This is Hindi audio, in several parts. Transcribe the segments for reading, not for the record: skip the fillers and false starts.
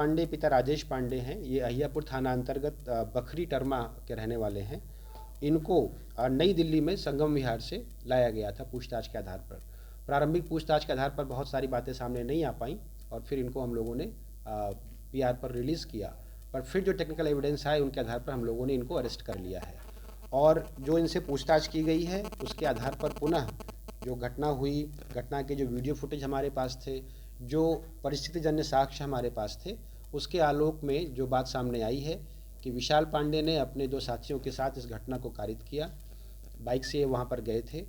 पांडे पिता राजेश पांडे हैं। ये अहियापुर थाना अंतर्गत बखरी टर्मा के रहने वाले हैं। इनको नई दिल्ली में संगम विहार से लाया गया था पूछताछ के आधार पर। प्रारंभिक पूछताछ के आधार पर बहुत सारी बातें सामने नहीं आ पाई और फिर इनको हम लोगों ने पीआर पर रिलीज़ किया। पर फिर जो टेक्निकल एविडेंस आए उनके आधार पर हम लोगों ने इनको अरेस्ट कर लिया है और जो इनसे पूछताछ की गई है उसके आधार पर पुनः जो घटना हुई, घटना के जो वीडियो फुटेज हमारे पास थे, जो परिस्थितिजन्य साक्ष्य हमारे पास थे, उसके आलोक में जो बात सामने आई है कि विशाल पांडे ने अपने 2 साथियों के साथ इस घटना को कारित किया। बाइक से वहाँ पर गए थे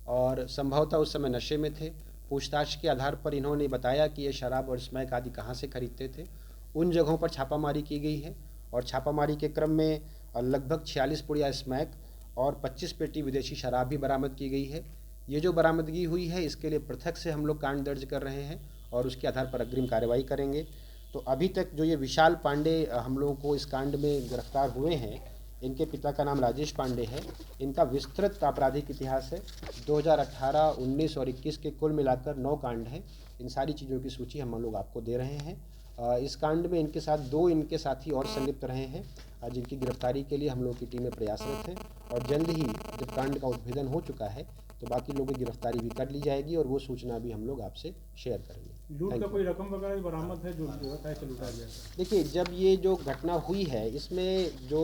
और संभवतः उस समय नशे में थे। पूछताछ के आधार पर इन्होंने बताया कि ये शराब और स्मैक आदि कहाँ से खरीदते थे। उन जगहों पर छापामारी की गई है और छापामारी के क्रम में लगभग 46 पुड़िया स्मैक और 25 पेटी विदेशी शराब भी बरामद की गई है। ये जो बरामदगी हुई है इसके लिए पृथक से हम लोग कांड दर्ज कर रहे हैं और उसके आधार पर अग्रिम कार्रवाई करेंगे। तो अभी तक जो ये विशाल पांडे हम लोगों को इस कांड में गिरफ्तार हुए हैं, इनके पिता का नाम राजेश पांडे है। इनका विस्तृत आपराधिक इतिहास है। 2018, 19 और 21 के कुल मिलाकर 9 कांड हैं। इन सारी चीज़ों की सूची हम लोग आपको दे रहे हैं। इस कांड में इनके साथ 2 इनके साथी और संलिप्त रहे हैं जिनकी गिरफ्तारी के लिए हम लोग की टीमें प्रयासरत हैं और जल्द ही जब कांड का उद्भेदन हो चुका है तो बाकी लोगों की गिरफ्तारी भी कर ली जाएगी और वो सूचना भी हम लोग आपसे शेयर करेंगे। लूट का कोई रकम वगैरह बरामद है जो बताया कि लूटा गया? देखिए, जब ये जो घटना हुई है इसमें जो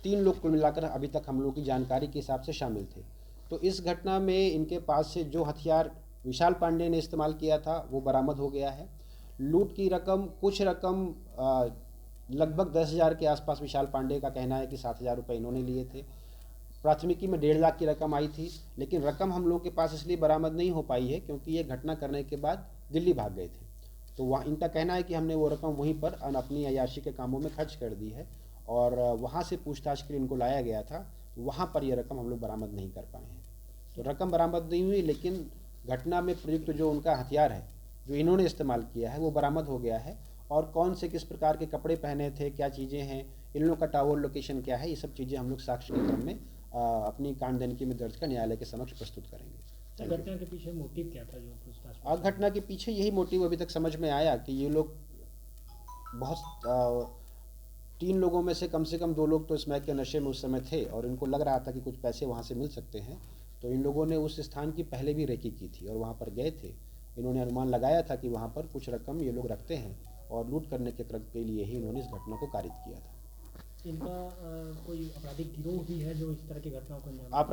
3 लोग कुल मिलाकर अभी तक हम लोग की जानकारी के हिसाब से शामिल थे। तो इस घटना में इनके पास से जो हथियार विशाल पांडे ने इस्तेमाल किया था वो बरामद हो गया है। लूट की रकम, कुछ रकम लगभग 10,000 के आसपास विशाल पांडे का कहना है कि 7,000 रुपये इन्होंने लिए थे। प्राथमिकी में 1.5 लाख की रकम आई थी, लेकिन रकम हम लोग के पास इसलिए बरामद नहीं हो पाई है क्योंकि ये घटना करने के बाद दिल्ली भाग गए थे। तो वहाँ इनका कहना है कि हमने वो रकम वहीं पर अपनी अय्याशी के कामों में खर्च कर दी है और वहाँ से पूछताछ के लिए इनको लाया गया था, वहाँ पर ये रकम हम लोग बरामद नहीं कर पाए हैं। तो रकम बरामद नहीं हुई, लेकिन घटना में प्रयुक्त जो उनका हथियार है जो इन्होंने इस्तेमाल किया है वो बरामद हो गया है और कौन से किस प्रकार के कपड़े पहने थे, क्या चीज़ें हैं, इन लोगों का टावर लोकेशन क्या है, ये सब चीज़ें हम लोग साक्ष्य के क्रम में अपनी कांडदनकी में दर्ज कर न्यायालय के समक्ष प्रस्तुत करेंगे। घटना के पीछे मोटिव क्या था जो पूछताछ? घटना के पीछे यही मोटिव अभी तक समझ में आया कि ये लोग बहुत 3 लोगों में से कम 2 लोग तो स्मैक के नशे में उस समय थे और इनको लग रहा था कि कुछ पैसे वहाँ से मिल सकते हैं। तो इन लोगों ने उस स्थान की पहले भी रेकी की थी और वहाँ पर गए थे। इन्होंने अनुमान लगाया था कि वहाँ पर कुछ रकम ये लोग रखते हैं और लूट करने के क्रम के लिए ही इन्होंने इस घटना को कारित किया था। इनका कोई आपराधिक गिरोह भी है जो इस तरह की घटनाओं को अंजाम